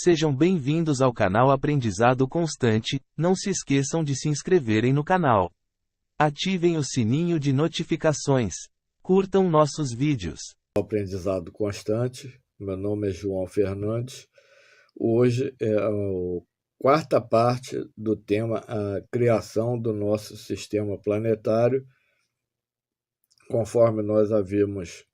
Sejam bem-vindos ao canal Aprendizado Constante. Não se esqueçam de se inscreverem no canal. Ativem o sininho de notificações. Curtam nossos vídeos. Aprendizado Constante. Meu nome é João Fernandes. Hoje é a quarta parte do tema a criação do nosso sistema planetário. Conforme nós havíamos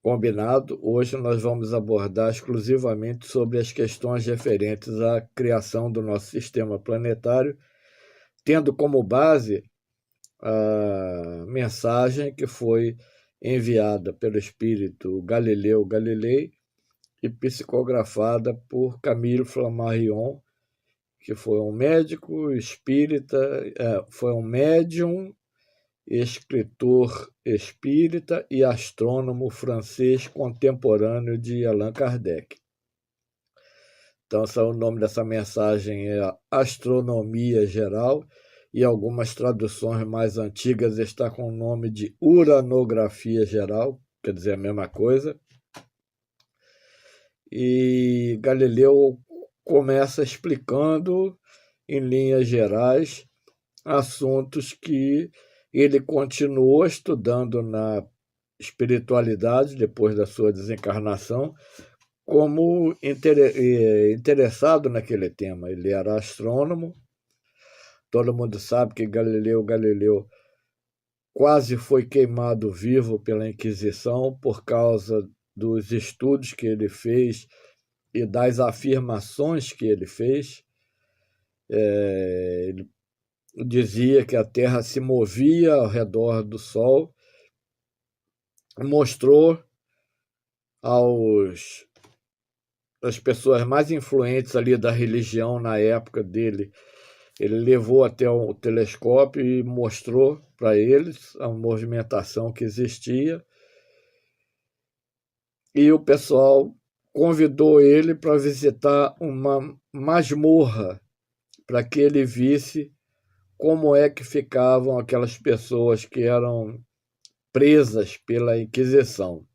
combinado, hoje nós vamos abordar exclusivamente sobre as questões referentes à criação do nosso sistema planetário, tendo como base a mensagem que foi enviada pelo espírito Galileu Galilei e psicografada por Camille Flammarion, que foi um médico espírita, foi um médium, escritor espírita e astrônomo francês contemporâneo de Allan Kardec. Então, o nome dessa mensagem é Astronomia Geral, e algumas traduções mais antigas está com o nome de Uranografia Geral, quer dizer a mesma coisa. E Galileu começa explicando, em linhas gerais, assuntos que ele continuou estudando na espiritualidade depois da sua desencarnação, como interessado naquele tema. Ele era astrônomo. Todo mundo sabe que Galileu Galilei quase foi queimado vivo pela Inquisição por causa dos estudos que ele fez e das afirmações que ele fez. Ele dizia que a Terra se movia ao redor do Sol, mostrou às pessoas mais influentes ali da religião na época dele. Ele levou até o telescópio e mostrou para eles a movimentação que existia. E o pessoal convidou ele para visitar uma masmorra, para que ele visse como é que ficavam aquelas pessoas que eram presas pela Inquisição.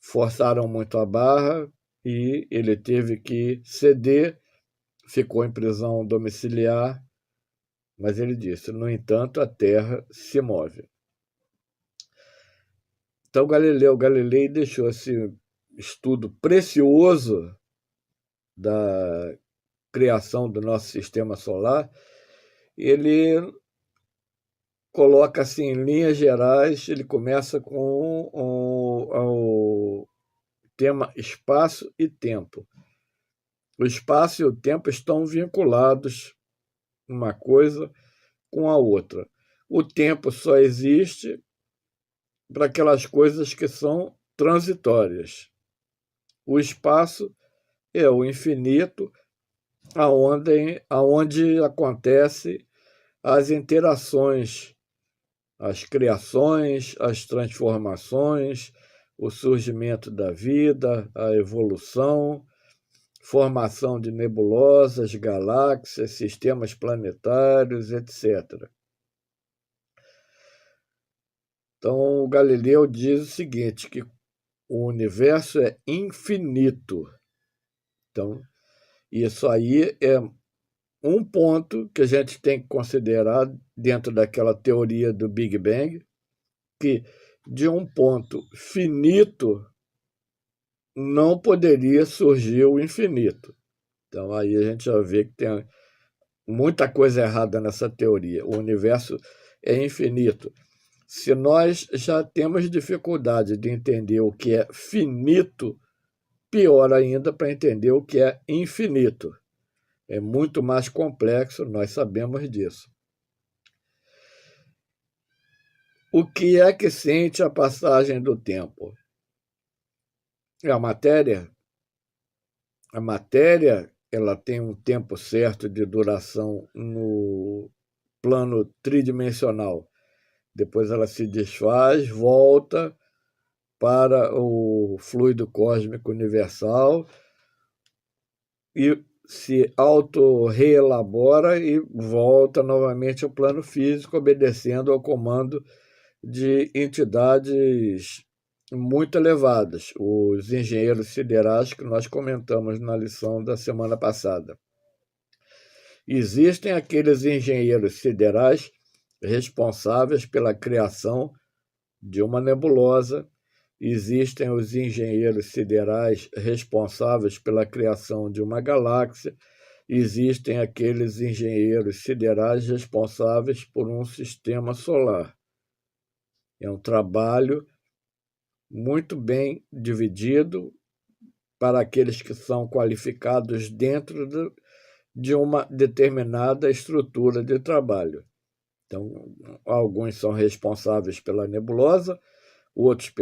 Forçaram muito a barra e ele teve que ceder, ficou em prisão domiciliar, mas ele disse: no entanto, a Terra se move. Então, Galileu Galilei deixou esse estudo precioso da criação do nosso sistema solar. Ele coloca assim, em linhas gerais, ele começa com o tema espaço e tempo. O espaço e o tempo estão vinculados uma coisa com a outra. O tempo só existe para aquelas coisas que são transitórias. O espaço é o infinito, aonde acontece as interações, as criações, as transformações, o surgimento da vida, a evolução, formação de nebulosas, galáxias, sistemas planetários, etc. Então, o Galileu diz o seguinte, que o universo é infinito. Então, isso aí é um ponto que a gente tem que considerar dentro daquela teoria do Big Bang, que de um ponto finito não poderia surgir o infinito. Então, aí a gente já vê que tem muita coisa errada nessa teoria. O universo é infinito. Se nós já temos dificuldade de entender o que é finito, pior ainda para entender o que é infinito. É muito mais complexo, nós sabemos disso. O que é que sente a passagem do tempo? É a matéria? A matéria, ela tem um tempo certo de duração no plano tridimensional. Depois ela se desfaz, volta para o fluido cósmico universal e se auto-reelabora e volta novamente ao plano físico, obedecendo ao comando de entidades muito elevadas, os engenheiros siderais que nós comentamos na lição da semana passada. Existem aqueles engenheiros siderais responsáveis pela criação de uma nebulosa, existem os engenheiros siderais responsáveis pela criação de uma galáxia, existem aqueles engenheiros siderais responsáveis por um sistema solar. É um trabalho muito bem dividido para aqueles que são qualificados dentro de uma determinada estrutura de trabalho. Então, alguns são responsáveis pela nebulosa, outros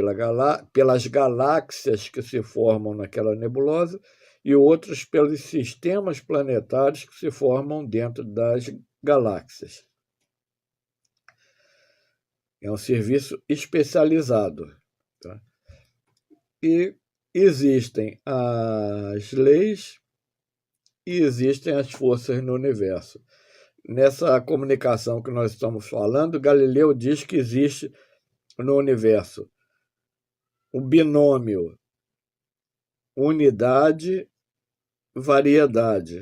pelas galáxias que se formam naquela nebulosa e outros pelos sistemas planetários que se formam dentro das galáxias. É um serviço especializado. Tá? E existem as leis e existem as forças no universo. Nessa comunicação que nós estamos falando, Galileu diz que existe no universo o binômio unidade-variedade.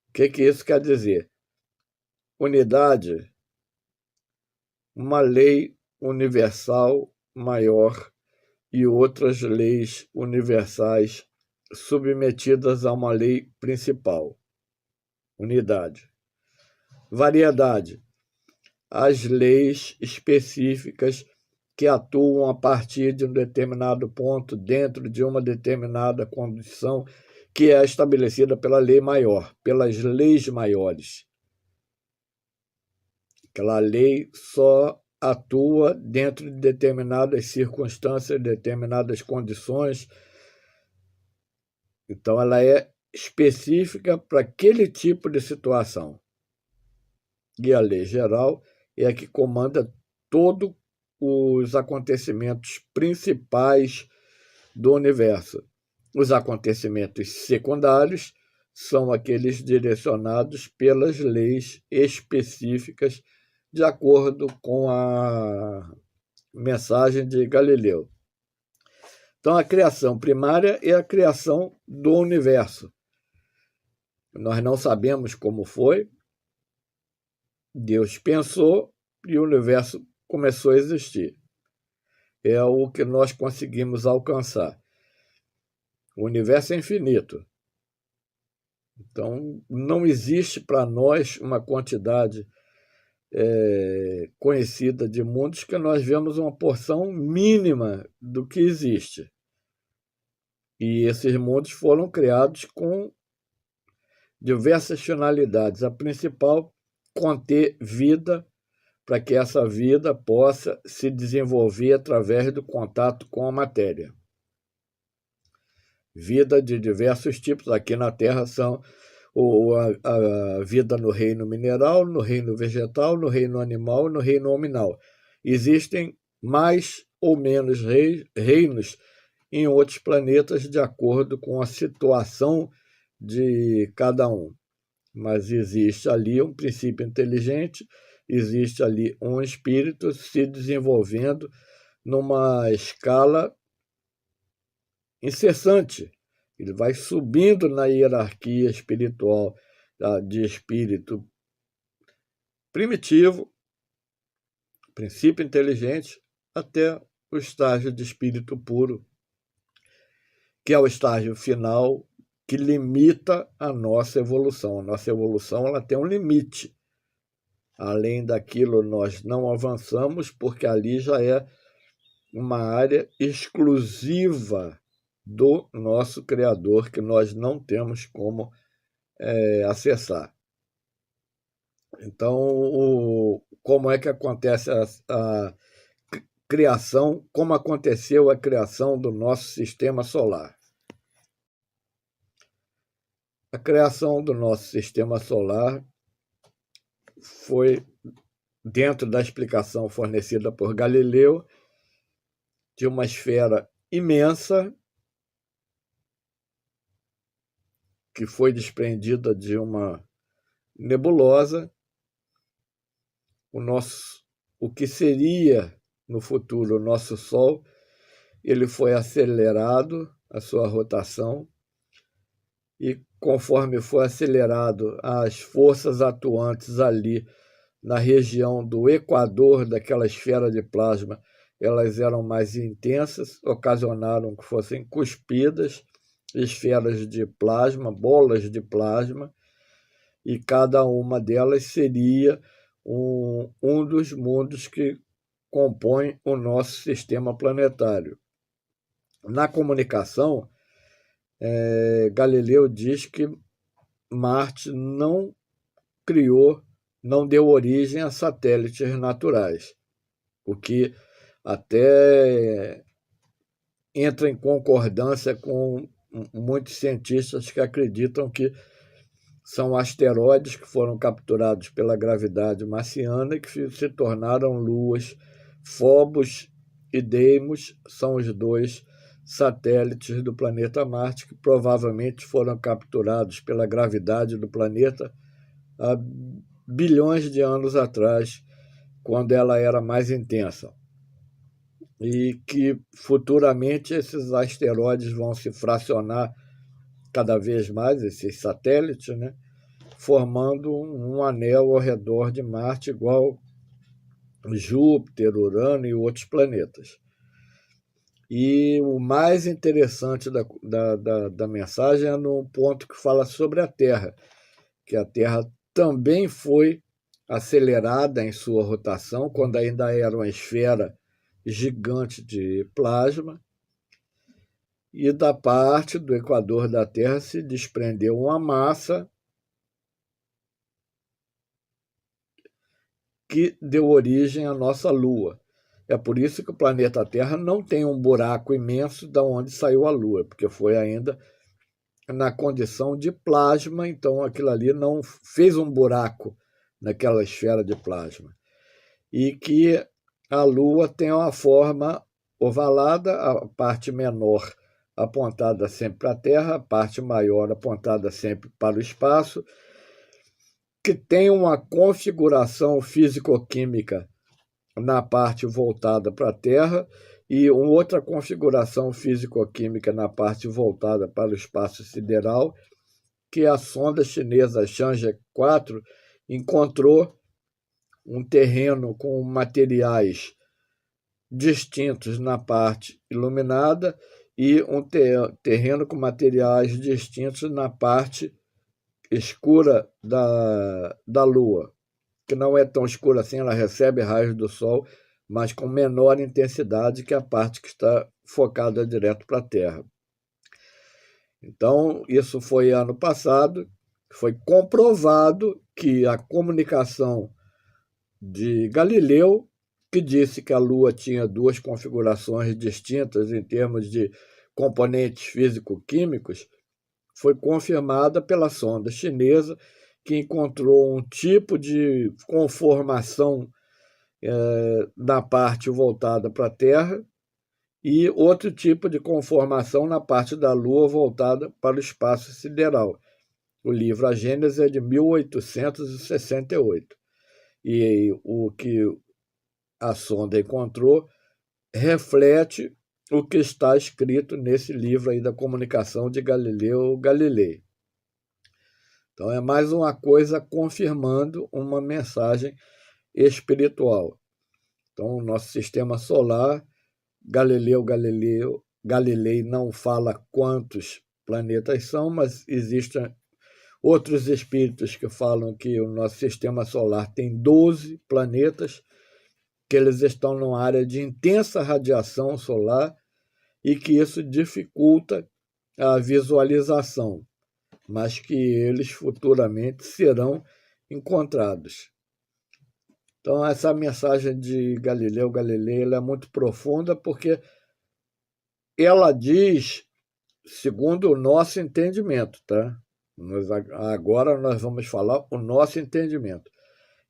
O que isso quer dizer? Unidade, uma lei universal maior e outras leis universais submetidas a uma lei principal. Unidade. Variedade, as leis específicas que atuam a partir de um determinado ponto dentro de uma determinada condição que é estabelecida pela lei maior, pelas leis maiores. Aquela lei só atua dentro de determinadas circunstâncias, determinadas condições. Então, ela é específica para aquele tipo de situação. E a lei geral é a que comanda todos os acontecimentos principais do universo. Os acontecimentos secundários são aqueles direcionados pelas leis específicas de acordo com a mensagem de Galileu. Então, a criação primária é a criação do universo. Nós não sabemos como foi. Deus pensou e o universo começou a existir. É o que nós conseguimos alcançar. O universo é infinito. Então, não existe para nós uma quantidade conhecida de mundos que nós vemos uma porção mínima do que existe. E esses mundos foram criados com diversas finalidades. A principal, conter vida, para que essa vida possa se desenvolver através do contato com a matéria. Vida de diversos tipos. Aqui na Terra são a vida no reino mineral, no reino vegetal, no reino animal e no reino hominal. Existem mais ou menos reinos em outros planetas de acordo com a situação de cada um. Mas existe ali um princípio inteligente, existe ali um espírito se desenvolvendo numa escala incessante. Ele vai subindo na hierarquia espiritual, de espírito primitivo, princípio inteligente, até o estágio de espírito puro, que é o estágio final que limita a nossa evolução. A nossa evolução ela tem um limite. Além daquilo, nós não avançamos, porque ali já é uma área exclusiva do nosso Criador, que nós não temos como acessar. Então, como é que acontece a criação, como aconteceu a criação do nosso sistema solar? A criação do nosso sistema solar foi, dentro da explicação fornecida por Galileu, de uma esfera imensa que foi desprendida de uma nebulosa. O que seria no futuro, o nosso Sol, ele foi acelerado, a sua rotação, e conforme foi acelerado, as forças atuantes ali na região do equador daquela esfera de plasma, elas eram mais intensas, ocasionaram que fossem cuspidas esferas de plasma, bolas de plasma, e cada uma delas seria um dos mundos que compõem o nosso sistema planetário. Na comunicação, Galileu diz que Marte não deu origem a satélites naturais, o que até entra em concordância com muitos cientistas que acreditam que são asteroides que foram capturados pela gravidade marciana e que se tornaram luas. Phobos e Deimos são os dois satélites do planeta Marte que provavelmente foram capturados pela gravidade do planeta há bilhões de anos atrás, quando ela era mais intensa. E que futuramente esses asteroides vão se fracionar cada vez mais, esses satélites, né? Formando um anel ao redor de Marte, igual Júpiter, Urano e outros planetas. E o mais interessante da mensagem é no ponto que fala sobre a Terra, que a Terra também foi acelerada em sua rotação, quando ainda era uma esfera gigante de plasma, e da parte do equador da Terra se desprendeu uma massa que deu origem à nossa Lua. É por isso que o planeta Terra não tem um buraco imenso de onde saiu a Lua, porque foi ainda na condição de plasma, então aquilo ali não fez um buraco naquela esfera de plasma. E que a Lua tem uma forma ovalada, a parte menor apontada sempre para a Terra, a parte maior apontada sempre para o espaço, que tem uma configuração físico-química na parte voltada para a Terra e uma outra configuração físico-química na parte voltada para o espaço sideral, que a sonda chinesa Chang'e 4 encontrou um terreno com materiais distintos na parte iluminada e um terreno com materiais distintos na parte escura da Lua, que não é tão escura assim, ela recebe raios do Sol, mas com menor intensidade que a parte que está focada direto para a Terra. Então, isso foi ano passado, foi comprovado que a comunicação de Galileu, que disse que a Lua tinha duas configurações distintas em termos de componentes físico-químicos, foi confirmada pela sonda chinesa, que encontrou um tipo de conformação na parte voltada para a Terra e outro tipo de conformação na parte da Lua voltada para o espaço sideral. O livro A Gênese é de 1868. E o que a sonda encontrou reflete o que está escrito nesse livro aí da comunicação de Galileu Galilei. Então é mais uma coisa confirmando uma mensagem espiritual. Então o nosso sistema solar, Galilei não fala quantos planetas são, mas existem outros espíritos que falam que o nosso sistema solar tem 12 planetas, que eles estão numa área de intensa radiação solar e que isso dificulta a visualização, mas que eles futuramente serão encontrados. Então, essa mensagem de Galileu Galilei ela é muito profunda, porque ela diz, segundo o nosso entendimento, tá? Agora nós vamos falar o nosso entendimento.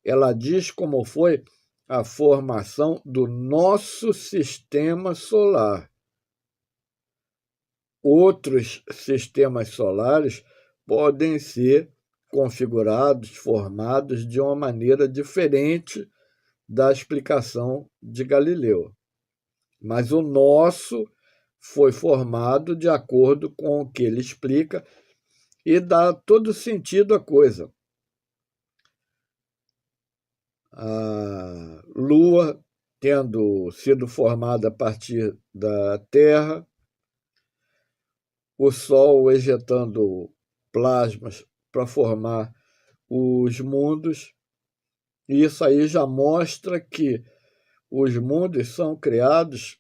Ela diz como foi a formação do nosso sistema solar. Outros sistemas solares podem ser configurados, formados de uma maneira diferente da explicação de Galileu. Mas o nosso foi formado de acordo com o que ele explica e dá todo sentido à coisa. A Lua tendo sido formada a partir da Terra, o Sol ejetando plasmas para formar os mundos, e isso aí já mostra que os mundos são criados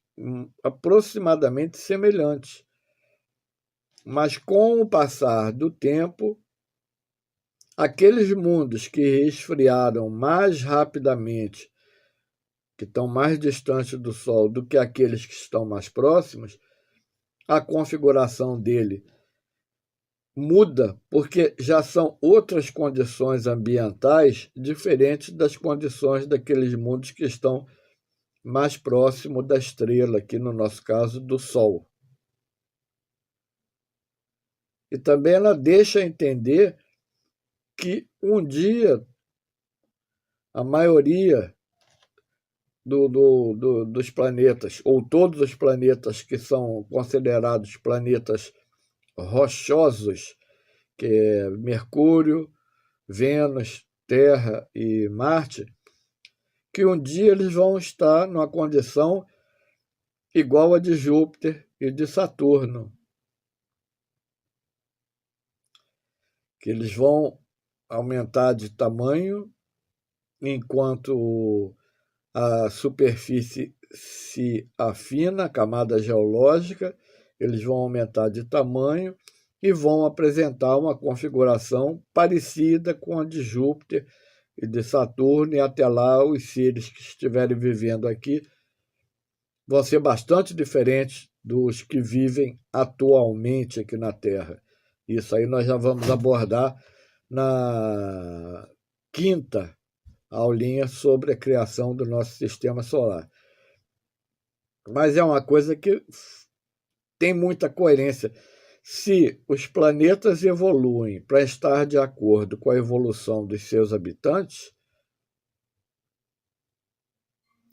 aproximadamente semelhantes. Mas com o passar do tempo, aqueles mundos que esfriaram mais rapidamente, que estão mais distantes do Sol do que aqueles que estão mais próximos, a configuração dele muda, porque já são outras condições ambientais diferentes das condições daqueles mundos que estão mais próximos da estrela, aqui no nosso caso, do Sol. E também ela deixa entender que um dia a maioria dos planetas, ou todos os planetas que são considerados planetas rochosos, que é Mercúrio, Vênus, Terra e Marte, que um dia eles vão estar numa condição igual a de Júpiter e de Saturno. Que eles vão aumentar de tamanho enquanto a superfície se afina, a camada geológica, eles vão aumentar de tamanho e vão apresentar uma configuração parecida com a de Júpiter e de Saturno, e até lá os seres que estiverem vivendo aqui vão ser bastante diferentes dos que vivem atualmente aqui na Terra. Isso aí nós já vamos abordar na quinta aulinha sobre a criação do nosso sistema solar. Mas é uma coisa que tem muita coerência. Se os planetas evoluem para estar de acordo com a evolução dos seus habitantes,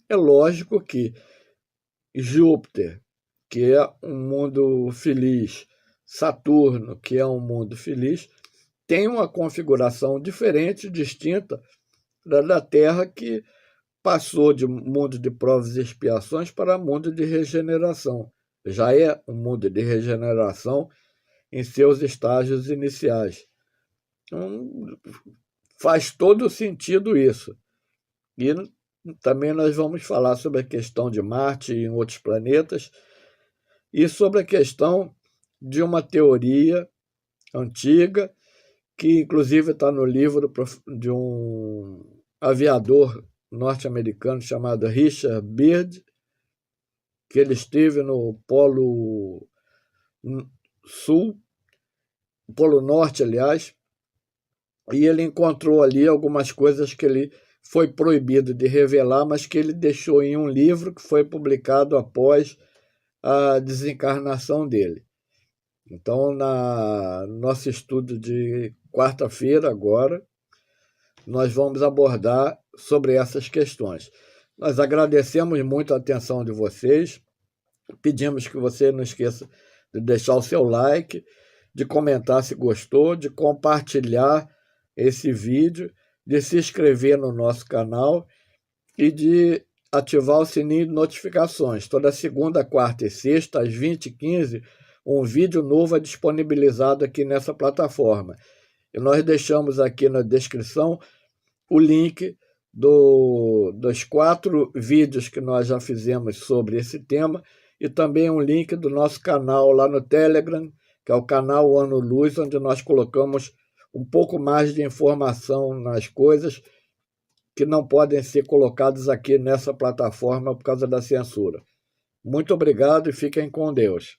é lógico que Júpiter, que é um mundo feliz, Saturno, que é um mundo feliz, tem uma configuração diferente, distinta da Terra, que passou de mundo de provas e expiações para mundo de regeneração. Já é um mundo de regeneração em seus estágios iniciais. Então, faz todo sentido isso. E também nós vamos falar sobre a questão de Marte e em outros planetas, e sobre a questão de uma teoria antiga, que inclusive está no livro de um aviador norte-americano chamado Richard Byrd, que ele esteve no Polo Sul, Polo Norte, aliás, e ele encontrou ali algumas coisas que ele foi proibido de revelar, mas que ele deixou em um livro que foi publicado após a desencarnação dele. Então, no nosso estudo de quarta-feira agora, nós vamos abordar sobre essas questões. Nós agradecemos muito a atenção de vocês, pedimos que você não esqueça de deixar o seu like, de comentar se gostou, de compartilhar esse vídeo, de se inscrever no nosso canal e de ativar o sininho de notificações. Toda segunda, quarta e sexta, às 20h15, um vídeo novo é disponibilizado aqui nessa plataforma. E nós deixamos aqui na descrição o link dos 4 vídeos que nós já fizemos sobre esse tema, e também um link do nosso canal lá no Telegram, que é o canal Ano Luz, onde nós colocamos um pouco mais de informação nas coisas que não podem ser colocadas aqui nessa plataforma por causa da censura. Muito obrigado e fiquem com Deus.